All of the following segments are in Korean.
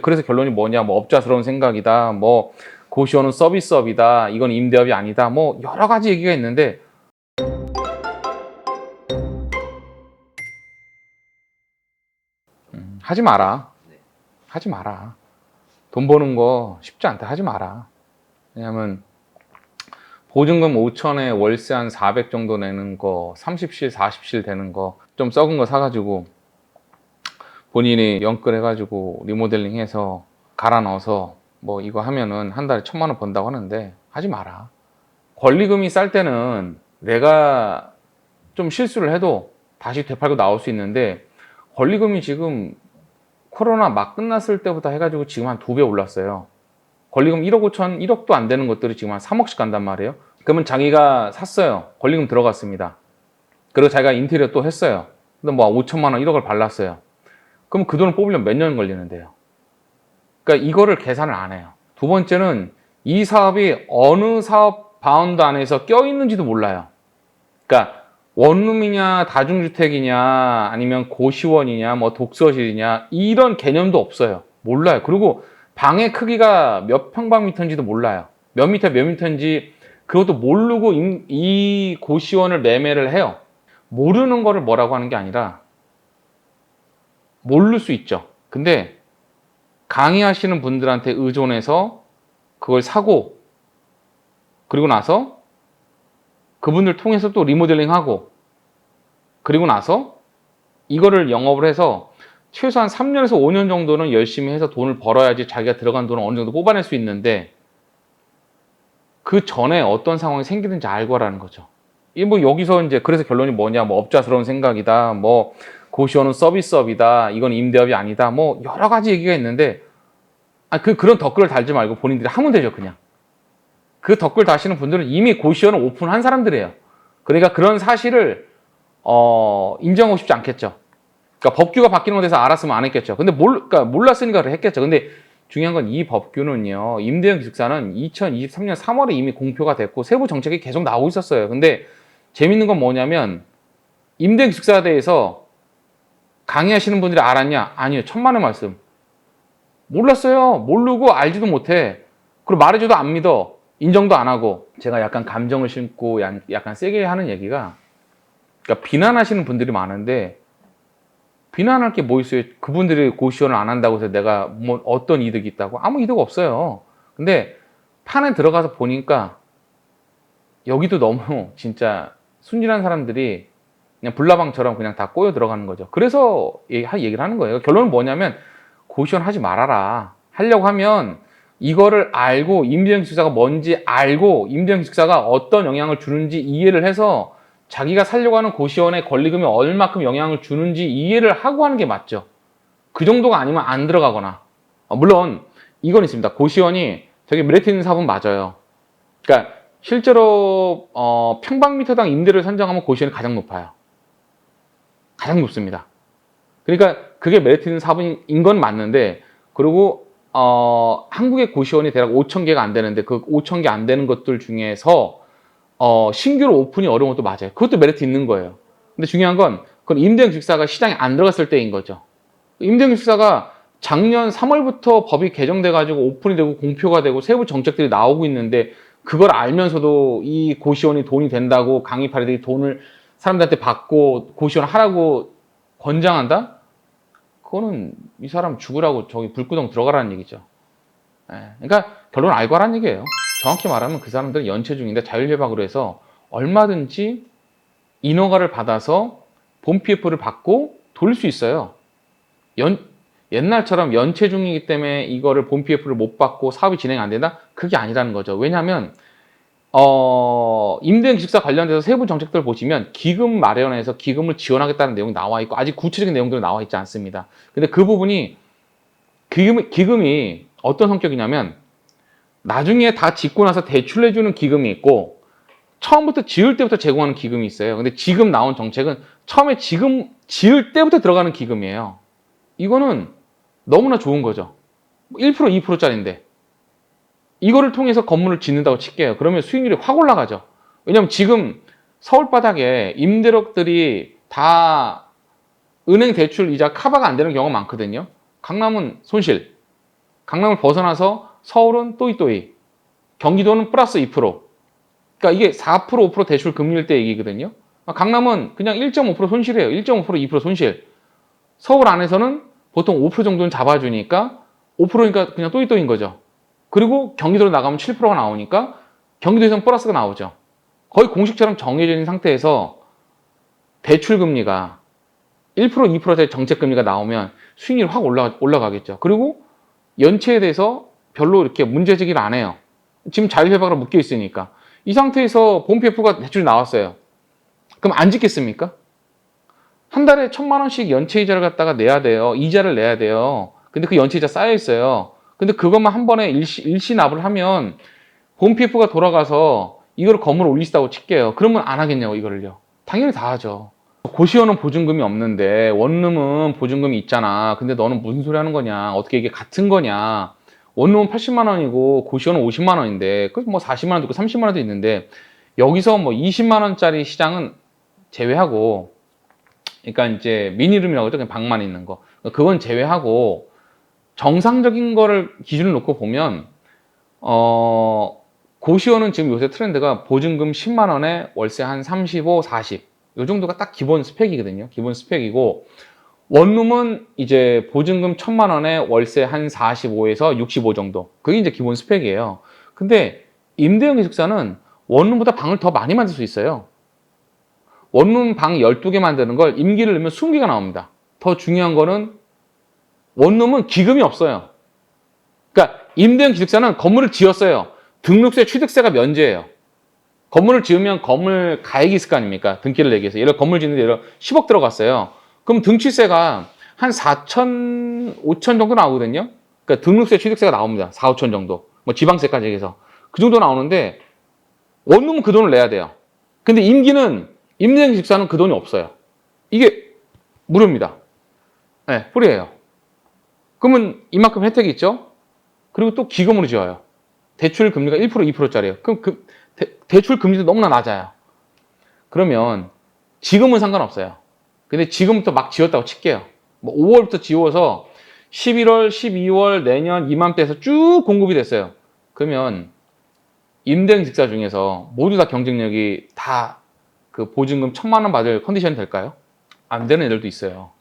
그래서 결론이 뭐냐, 뭐 업자스러운 생각이다, 뭐 고시원은 서비스업이다, 이건 임대업이 아니다, 뭐 여러 가지 얘기가 있는데 하지 마라. 하지 마라. 돈 버는 거 쉽지 않다. 하지 마라. 왜냐면 보증금 5천에 월세 한 400 정도 내는 거, 30실, 40실 되는 거, 좀 썩은 거 사가지고 본인이 연끌 해가지고 리모델링 해서 갈아 넣어서 뭐 이거 하면은 한 달에 1,000만 원 번다고 하는데 하지 마라. 권리금이 쌀 때는 내가 좀 실수를 해도 다시 되팔고 나올 수 있는데 권리금이 지금 코로나 막 끝났을 때부터 해가지고 지금 한 2배 올랐어요. 권리금 1억 5천, 1억도 안 되는 것들이 지금 한 3억씩 간단 말이에요. 그러면 자기가 샀어요. 권리금 들어갔습니다. 그리고 자기가 인테리어 또 했어요. 근데 뭐 5천만 원, 1억을 발랐어요. 그럼 그 돈을 뽑으려면 몇 년 걸리는데요. 그러니까 이거를 계산을 안 해요. 두 번째는 이 사업이 어느 사업 바운드 안에서 껴있는지도 몰라요. 그러니까 원룸이냐 다중주택이냐 아니면 고시원이냐 뭐 독서실이냐 이런 개념도 없어요. 몰라요. 그리고 방의 크기가 몇 평방미터인지도 몰라요. 몇 미터 몇 미터인지 그것도 모르고 이 고시원을 매매를 해요. 모르는 거를 뭐라고 하는 게 아니라 모를 수 있죠. 근데 강의하시는 분들한테 의존해서 그걸 사고 그리고 나서 그분들 통해서 또 리모델링하고 그리고 나서 이거를 영업을 해서 최소한 3년에서 5년 정도는 열심히 해서 돈을 벌어야지 자기가 들어간 돈을 어느 정도 뽑아낼 수 있는데 그 전에 어떤 상황이 생기는지 알고 하라는 거죠. 이 뭐 여기서 이제 그래서 결론이 뭐냐, 뭐 업자스러운 생각이다, 뭐 고시원은 서비스업이다, 이건 임대업이 아니다, 뭐 여러 가지 얘기가 있는데 그런 댓글을 달지 말고 본인들이 하면 되죠, 그냥. 그 댓글 다시는 분들은 이미 고시원을 오픈한 사람들이에요. 그러니까 그런 사실을 인정하고 싶지 않겠죠. 그러니까 법규가 바뀌는 것에 대해서 알았으면 안 했겠죠. 근데 그러니까 몰랐으니까 했겠죠. 근데 중요한 건 이 법규는요, 임대형 기숙사는 2023년 3월에 이미 공표가 됐고 세부 정책이 계속 나오고 있었어요. 근데 재밌는 건 뭐냐면 임대형 기숙사에 대해서 강의하시는 분들이 알았냐? 아니요. 천만의 말씀. 몰랐어요. 모르고 알지도 못해. 그리고 말해줘도 안 믿어. 인정도 안 하고. 제가 약간 감정을 심고 약간 세게 하는 얘기가, 그러니까 비난하시는 분들이 많은데 비난할 게 뭐 있어요? 그분들이 고시원을 안 한다고 해서 내가 뭐 어떤 이득이 있다고? 아무 이득 없어요. 근데 판에 들어가서 보니까 여기도 너무 진짜 순진한 사람들이 그냥 불나방처럼 그냥 다 꼬여 들어가는 거죠. 그래서 얘기를 하는 거예요. 결론은 뭐냐면 고시원 하지 말아라. 하려고 하면 이거를 알고 임대형 기숙사가 뭔지 알고 임대형 기숙사가 어떤 영향을 주는지 이해를 해서 자기가 살려고 하는 고시원의 권리금이 얼마큼 영향을 주는지 이해를 하고 하는 게 맞죠. 그 정도가 아니면 안 들어가거나. 물론 이건 있습니다. 고시원이 저기 메리트 있는 사업은 맞아요. 그러니까 실제로 평방미터당 임대를 선정하면 고시원이 가장 높아요. 가장 높습니다. 그러니까 그게 메리트 있는 사업인 건 맞는데, 그리고 한국의 고시원이 대략 5,000개가 안 되는데 그 5,000개 안 되는 것들 중에서 신규로 오픈이 어려운 것도 맞아요. 그것도 메리트 있는 거예요. 근데 중요한 건 그건 임대형 기숙사가 시장에 안 들어갔을 때인 거죠. 임대형 기숙사가 작년 3월부터 법이 개정돼 가지고 오픈이 되고 공표가 되고 세부 정책들이 나오고 있는데 그걸 알면서도 이 고시원이 돈이 된다고 강의파리들이 돈을 사람들한테 받고 고시원 하라고 권장한다? 그거는 이 사람 죽으라고 저기 불구덩 들어가라는 얘기죠. 그러니까 결론 알고 하라는 얘기예요. 정확히 말하면 그 사람들은 연체 중인데 자율예박으로 해서 얼마든지 인허가를 받아서 본 PF를 받고 돌릴 수 있어요. 옛날처럼 연체 중이기 때문에 이거를 본 PF를 못 받고 사업이 진행 안 된다? 그게 아니라는 거죠. 왜냐하면 임대형 기숙사 관련돼서 세부 정책들 보시면 기금 마련해서 기금을 지원하겠다는 내용이 나와 있고 아직 구체적인 내용들은 나와 있지 않습니다. 근데 그 부분이 기금이 어떤 성격이냐면 나중에 다 짓고 나서 대출 내주는 기금이 있고 처음부터 지을 때부터 제공하는 기금이 있어요. 근데 지금 나온 정책은 처음에 지금 지을 때부터 들어가는 기금이에요. 이거는 너무나 좋은 거죠. 1%, 2%짜리인데 이거를 통해서 건물을 짓는다고 칠게요. 그러면 수익률이 확 올라가죠. 왜냐하면 지금 서울 바닥에 임대료들이 다 은행 대출 이자 커버가 안 되는 경우가 많거든요. 강남은 손실, 강남을 벗어나서 서울은 또이또이, 경기도는 플러스 2%. 그러니까 이게 4%, 5% 대출 금리일 때 얘기거든요. 강남은 그냥 1.5% 손실이에요. 1.5%, 2% 손실. 서울 안에서는 보통 5% 정도는 잡아주니까 5%니까 그냥 또이또이인 거죠. 그리고 경기도로 나가면 7%가 나오니까 경기도에서는 플러스가 나오죠. 거의 공식처럼 정해져 있는 상태에서 대출 금리가 1%, 2%의 정책 금리가 나오면 수익률이 확 올라가겠죠. 그리고 연체에 대해서 별로 이렇게 문제 제기를 안 해요. 지금 자율협약으로 묶여 있으니까. 이 상태에서 본 PF가 대출이 나왔어요. 그럼 안 짓겠습니까? 한 달에 1,000만 원씩 연체 이자를 갖다가 내야 돼요. 이자를 내야 돼요. 근데 그 연체 이자 쌓여 있어요. 근데 그것만 한 번에 일시 납을 하면 본 PF가 돌아가서 이걸 건물 올리시다고 칠게요. 그러면 안 하겠냐고, 이거를요. 당연히 다 하죠. 고시원은 보증금이 없는데 원룸은 보증금이 있잖아. 근데 너는 무슨 소리 하는 거냐? 어떻게 이게 같은 거냐? 원룸은 80만 원이고 고시원은 50만 원인데 그 뭐 40만 원도 있고 30만 원도 있는데 여기서 뭐 20만 원짜리 시장은 제외하고, 그러니까 이제 미니룸이라고 하죠. 그냥 방만 있는 거. 그건 제외하고 정상적인 거를 기준을 놓고 보면 고시원은 지금 요새 트렌드가 보증금 10만 원에 월세 한 35, 40. 요 정도가 딱 기본 스펙이거든요. 기본 스펙이고, 원룸은 이제 보증금 1,000만 원에 월세 한 45에서 65 정도. 그게 이제 기본 스펙이에요. 근데 임대형 기숙사는 원룸보다 방을 더 많이 만들 수 있어요. 원룸 방 12개 만드는 걸 임기를 넣으면 20개가 나옵니다. 더 중요한 거는 원룸은 기금이 없어요. 그러니까 임대형 기숙사는 건물을 지었어요. 등록세, 취득세가 면제예요. 건물을 지으면 건물 가액이 있을 거 아닙니까? 등기를 내기 위해서. 예를 들어 건물 짓는데 예를 들어 10억 들어갔어요. 그럼 등취세가 한 4천, 5천 정도 나오거든요. 그러니까 등록세, 취득세가 나옵니다. 4, 5천 정도. 뭐 지방세까지 해서. 그 정도 나오는데 원룸은 그 돈을 내야 돼요. 근데 임대형 기숙사는 그 돈이 없어요. 이게 무료입니다. 네, 프리예요. 그러면 이만큼 혜택이 있죠? 그리고 또 기금으로 지어요. 대출 금리가 1%, 2%짜리예요. 그럼 대출 금리도 너무나 낮아요. 그러면 지금은 상관없어요. 근데 지금부터 막 지었다고 칠게요. 뭐 5월부터 지어서 11월, 12월 내년 이맘때에서 쭉 공급이 됐어요. 그러면 임대형 기숙사 중에서 모두 다 경쟁력이 다 그 보증금 1,000만 원 받을 컨디션이 될까요? 안 되는 애들도 있어요.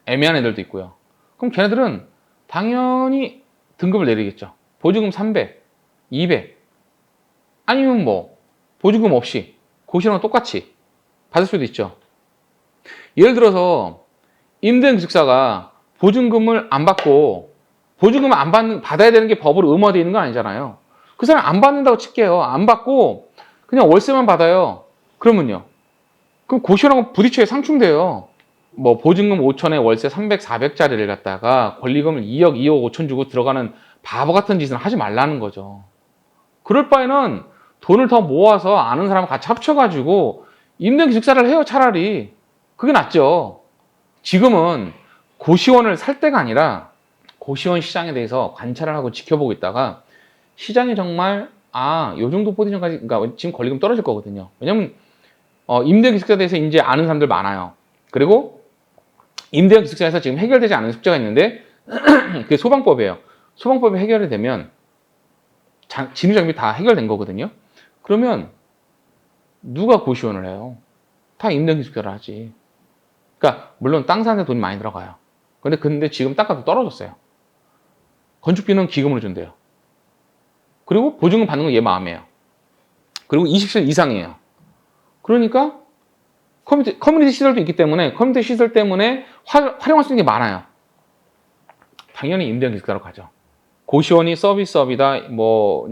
애매한 애들도 있고요. 그럼 걔네들은 당연히 등급을 내리겠죠. 보증금 300, 200, 아니면 뭐 보증금 없이 고시원과 똑같이 받을 수도 있죠. 예를 들어서 임대형 기숙사가 보증금을 안 받고, 보증금을 받아야 되는 게 법으로 의무화되어 있는 건 아니잖아요. 그 사람 안 받는다고 칠게요. 안 받고 그냥 월세만 받아요. 그러면요, 그럼 고시원하고 부딪혀야 상충돼요. 뭐 보증금 5천에 월세 300, 400짜리를 갖다가 권리금을 2억, 2억 5천 주고 들어가는 바보 같은 짓은 하지 말라는 거죠. 그럴 바에는 돈을 더 모아서 아는 사람과 같이 합쳐가지고 임대형 기숙사를 해요, 차라리. 그게 낫죠. 지금은 고시원을 살 때가 아니라 고시원 시장에 대해서 관찰을 하고 지켜보고 있다가 시장이 정말 요 정도 포지션까지, 그러니까 지금 권리금 떨어질 거거든요. 왜냐면 임대형 기숙사에 대해서 이제 아는 사람들 많아요. 그리고 임대형 기숙사에서 지금 해결되지 않은 숙제가 있는데 그게 소방법이에요. 소방법이 해결이 되면 진입 장비 다 해결된 거거든요. 그러면 누가 고시원을 해요? 다 임대형 기숙사를 하지. 그러니까 물론 땅 사는데 돈이 많이 들어가요. 근데 지금 땅값도 떨어졌어요. 건축비는 기금으로 준대요. 그리고 보증금 받는 건 얘 마음이에요. 그리고 20실 이상이에요. 그러니까 커뮤니티 시설도 있기 때문에 커뮤니티 시설 때문에 활용할 수 있는 게 많아요. 당연히 임대형 기숙사로 가죠. 고시원이 서비스업이다,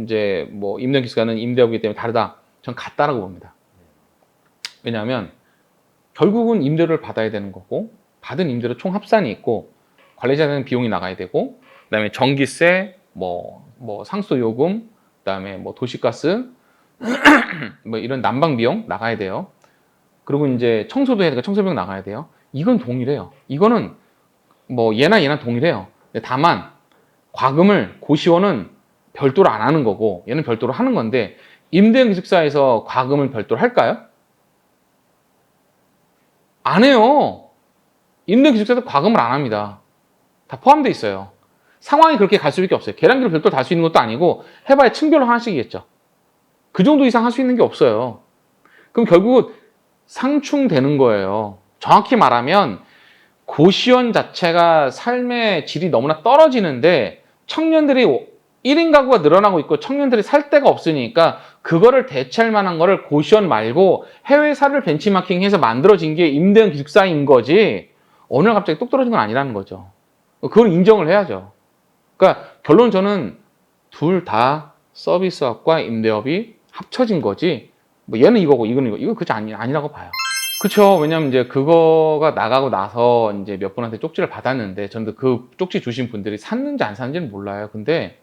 이제 임대형 기숙사는 임대업이기 때문에 다르다. 전 같다라고 봅니다. 왜냐하면 결국은 임대료를 받아야 되는 거고, 받은 임대료 총 합산이 있고, 관리자는 비용이 나가야 되고, 그다음에 전기세, 상수 요금, 그다음에 도시가스, 이런 난방 비용 나가야 돼요. 그리고 이제 청소도 해야 되니까 청소비용 나가야 돼요. 이건 동일해요. 이거는 얘나 동일해요. 다만 고시원은 별도로 안 하는 거고 얘는 별도로 하는 건데, 임대형 기숙사에서 과금을 별도로 할까요? 안 해요. 임대형 기숙사도 과금을 안 합니다. 다 포함되어 있어요. 상황이 그렇게 갈 수밖에 없어요. 계량기로 별도로 달 수 있는 것도 아니고 해봐야 층별로 하나씩이겠죠. 그 정도 이상 할 수 있는 게 없어요. 그럼 결국은 상충되는 거예요. 정확히 말하면 고시원 자체가 삶의 질이 너무나 떨어지는데 청년들이 1인 가구가 늘어나고 있고 청년들이 살 데가 없으니까 그거를 대체할 만한 거를 고시원 말고 해외사를 벤치마킹해서 만들어진 게 임대형 기숙사인 거지 어느 날 갑자기 뚝 떨어진 건 아니라는 거죠. 그걸 인정을 해야죠. 그러니까 결론 저는 둘 다 서비스업과 임대업이 합쳐진 거지 뭐 얘는 이거고 이거는 이거 그렇지 아니라고 봐요. 그렇죠. 왜냐면 이제 그거가 나가고 나서 이제 몇 분한테 쪽지를 받았는데 저는 그 쪽지 주신 분들이 샀는지 안 샀는지는 몰라요. 근데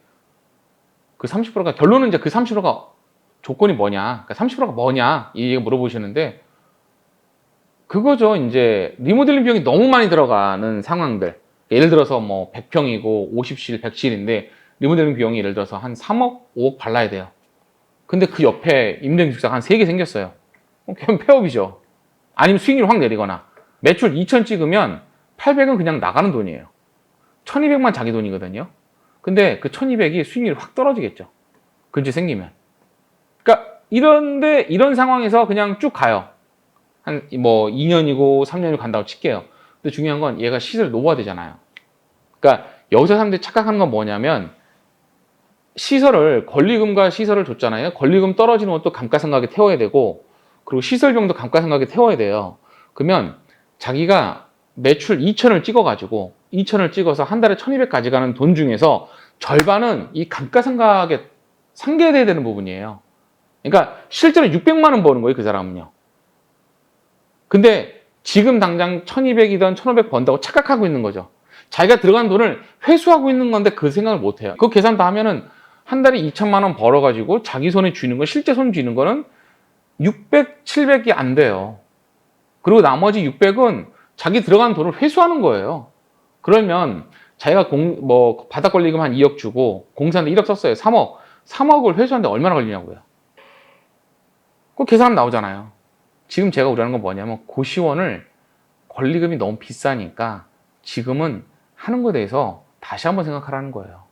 그 30%가 결론은 이제 그 30%가 조건이 뭐냐, 그러니까 30%가 뭐냐 이 얘기 물어보시는데 그거죠. 이제 리모델링 비용이 너무 많이 들어가는 상황들. 예를 들어서 뭐 100평이고 50실, 100실인데 리모델링 비용이 예를 들어서 한 3억, 5억 발라야 돼요. 근데 그 옆에 임대형 기숙사가 한 3개 생겼어요. 그냥 폐업이죠. 아니면 수익률 확 내리거나 매출 2천 찍으면 800은 그냥 나가는 돈이에요. 1200만 자기 돈이거든요. 근데 그 1200이 수익률이 확 떨어지겠죠. 그런 일 생기면. 그러니까 이런 상황에서 그냥 쭉 가요. 한 뭐 2년이고 3년이고 간다고 칠게요. 근데 중요한 건 얘가 시세를 놓아야 되잖아요. 그러니까 여기서 사람들이 착각하는 건 뭐냐면 시설을 권리금과 시설을 줬잖아요. 권리금 떨어지는 것도 감가상각에 태워야 되고 그리고 시설비용도 감가상각에 태워야 돼요. 그러면 자기가 매출 2천을 찍어가지고 2천을 찍어서 한 달에 1200 가져가는 돈 중에서 절반은 이 감가상각에 상계돼야 되는 부분이에요. 그러니까 실제로 600만 원 버는 거예요, 그 사람은요. 근데 지금 당장 1200이든 1500 번다고 착각하고 있는 거죠. 자기가 들어간 돈을 회수하고 있는 건데 그 생각을 못 해요. 그 계산 다 하면은 한 달에 2천만 원 벌어가지고 자기 손에 쥐는 거, 실제 손에 쥐는 거는 600, 700이 안 돼요. 그리고 나머지 600은 자기 들어간 돈을 회수하는 거예요. 그러면 자기가 바닥 권리금 한 2억 주고 공사하는데 1억 썼어요. 3억. 3억을 회수하는데 얼마나 걸리냐고요. 그 계산 나오잖아요. 지금 제가 우려하는 건 뭐냐면 고시원을 권리금이 너무 비싸니까 지금은 하는 거에 대해서 다시 한번 생각하라는 거예요.